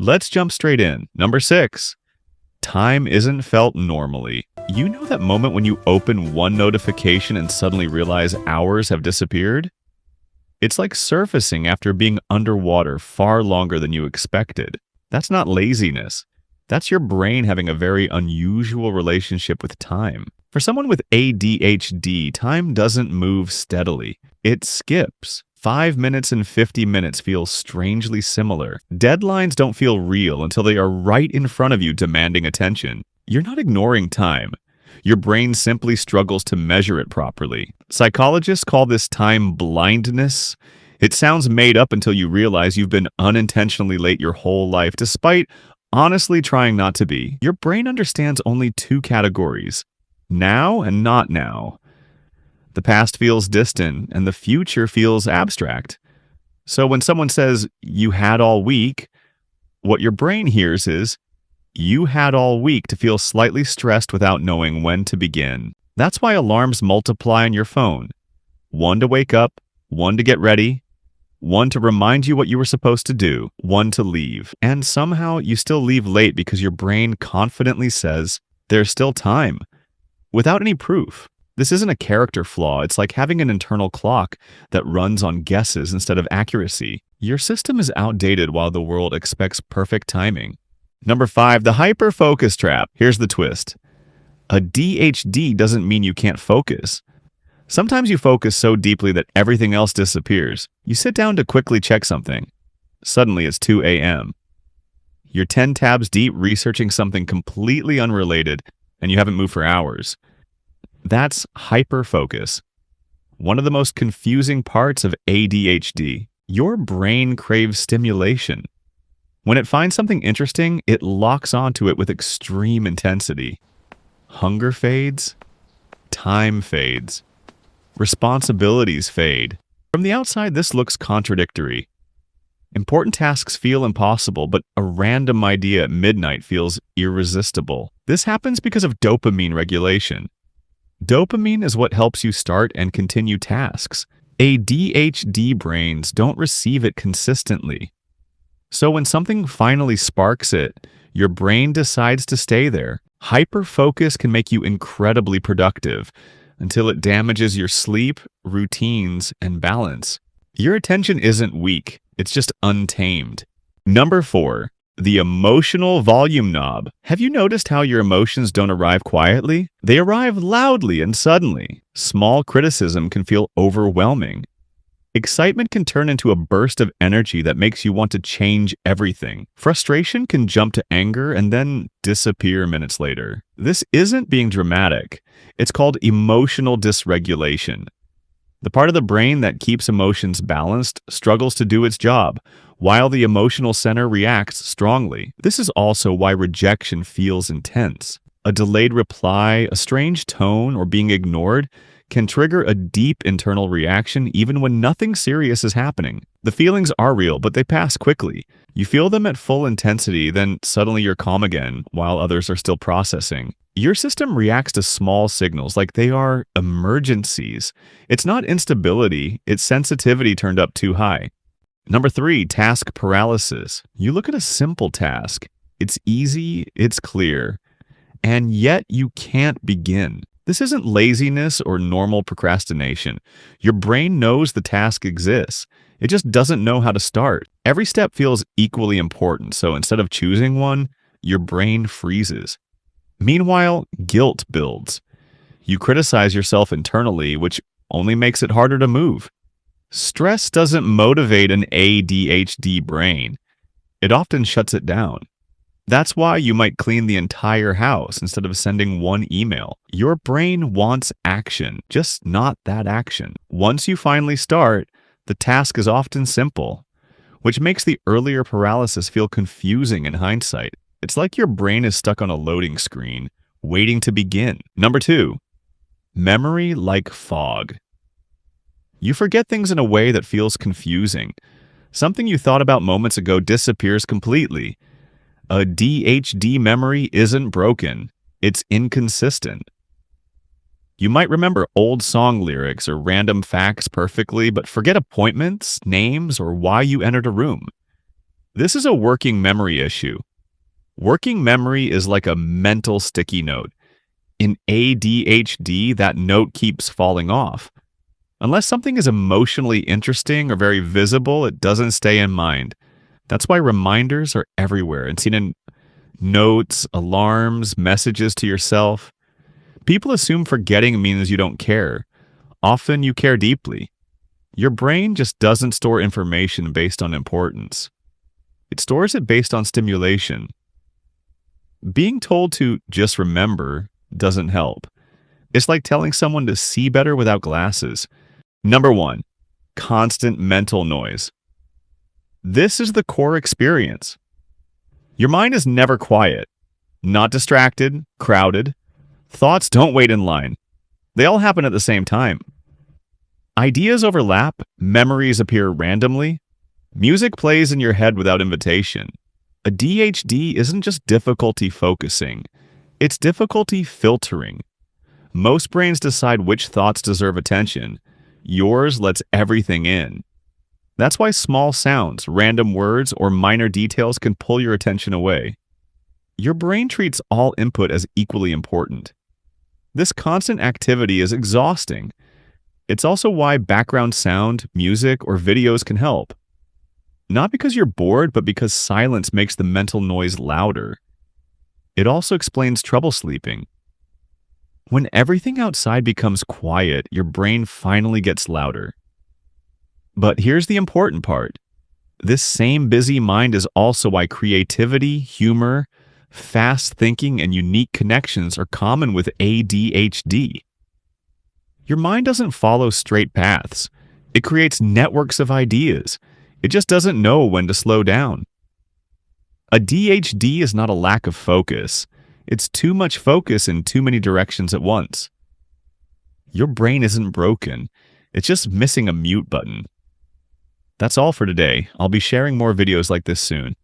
Let's jump straight in. Number 6. Time isn't felt normally. You know that moment when you open one notification and suddenly realize hours have disappeared? It's like surfacing after being underwater far longer than you expected. That's not laziness. That's your brain having a very unusual relationship with time. For someone with ADHD, time doesn't move steadily. It skips. 5 minutes and 50 minutes feel strangely similar. Deadlines don't feel real until they are right in front of you demanding attention. You're not ignoring time. Your brain simply struggles to measure it properly. Psychologists call this time blindness. It sounds made up until you realize you've been unintentionally late your whole life, despite honestly trying not to be. Your brain understands only 2 categories: now and not now. The past feels distant, and the future feels abstract. So when someone says, "you had all week," what your brain hears is, "you had all week to feel slightly stressed without knowing when to begin." That's why alarms multiply on your phone. 1 to wake up, 1 to get ready, 1 to remind you what you were supposed to do, 1 to leave. And somehow you still leave late because your brain confidently says, "there's still time," without any proof. This isn't a character flaw. It's like having an internal clock that runs on guesses instead of accuracy. Your system is outdated while the world expects perfect timing. Number 5, the hyperfocus trap. Here's the twist. A DHD doesn't mean you can't focus. Sometimes you focus so deeply that everything else disappears. You sit down to quickly check something. Suddenly it's 2 a.m. You're 10 tabs deep researching something completely unrelated, and you haven't moved for hours. That's hyperfocus. One of the most confusing parts of ADHD. Your brain craves stimulation. When it finds something interesting, it locks onto it with extreme intensity. Hunger fades. Time fades. Responsibilities fade. From the outside, this looks contradictory. Important tasks feel impossible, but a random idea at midnight feels irresistible. This happens because of dopamine regulation. Dopamine is what helps you start and continue tasks. ADHD brains don't receive it consistently. So when something finally sparks it, your brain decides to stay there. Hyperfocus can make you incredibly productive until it damages your sleep, routines, and balance. Your attention isn't weak, it's just untamed. Number 4, the emotional volume knob. Have you noticed how your emotions don't arrive quietly? They arrive loudly and suddenly. Small criticism can feel overwhelming. Excitement can turn into a burst of energy that makes you want to change everything. Frustration can jump to anger and then disappear minutes later. This isn't being dramatic. It's called emotional dysregulation. The part of the brain that keeps emotions balanced struggles to do its job, while the emotional center reacts strongly. This is also why rejection feels intense. A delayed reply, a strange tone, or being ignored can trigger a deep internal reaction even when nothing serious is happening. The feelings are real, but they pass quickly. You feel them at full intensity, then suddenly you're calm again, while others are still processing. Your system reacts to small signals like they are emergencies. It's not instability, it's sensitivity turned up too high. Number 3, task paralysis. You look at a simple task. It's easy, it's clear, and yet you can't begin. This isn't laziness or normal procrastination. Your brain knows the task exists. It just doesn't know how to start. Every step feels equally important, so instead of choosing one, your brain freezes. Meanwhile, guilt builds. You criticize yourself internally, which only makes it harder to move. Stress doesn't motivate an ADHD brain. It often shuts it down. That's why you might clean the entire house instead of sending one email. Your brain wants action, just not that action. Once you finally start, the task is often simple, which makes the earlier paralysis feel confusing in hindsight. It's like your brain is stuck on a loading screen, waiting to begin. Number 2, memory like fog. You forget things in a way that feels confusing. Something you thought about moments ago disappears completely. A DHD memory isn't broken, it's inconsistent. You might remember old song lyrics or random facts perfectly, but forget appointments, names, or why you entered a room. This is a working memory issue. Working memory is like a mental sticky note. In ADHD, that note keeps falling off. Unless something is emotionally interesting or very visible, it doesn't stay in mind. That's why reminders are everywhere and seen in notes, alarms, messages to yourself. People assume forgetting means you don't care. Often you care deeply. Your brain just doesn't store information based on importance. It stores it based on stimulation. Being told to just remember doesn't help. It's like telling someone to see better without glasses. Number 1, constant mental noise. This is the core experience. Your mind is never quiet, not distracted, crowded. Thoughts don't wait in line. They all happen at the same time. Ideas overlap, memories appear randomly. Music plays in your head without invitation. ADHD isn't just difficulty focusing, it's difficulty filtering. Most brains decide which thoughts deserve attention. Yours lets everything in. That's why small sounds, random words, or minor details can pull your attention away. Your brain treats all input as equally important. This constant activity is exhausting. It's also why background sound, music, or videos can help. Not because you're bored, but because silence makes the mental noise louder. It also explains trouble sleeping. When everything outside becomes quiet, your brain finally gets louder. But here's the important part. This same busy mind is also why creativity, humor, fast thinking, and unique connections are common with ADHD. Your mind doesn't follow straight paths. It creates networks of ideas. It just doesn't know when to slow down. ADHD is not a lack of focus. It's too much focus in too many directions at once. Your brain isn't broken. It's just missing a mute button. That's all for today. I'll be sharing more videos like this soon.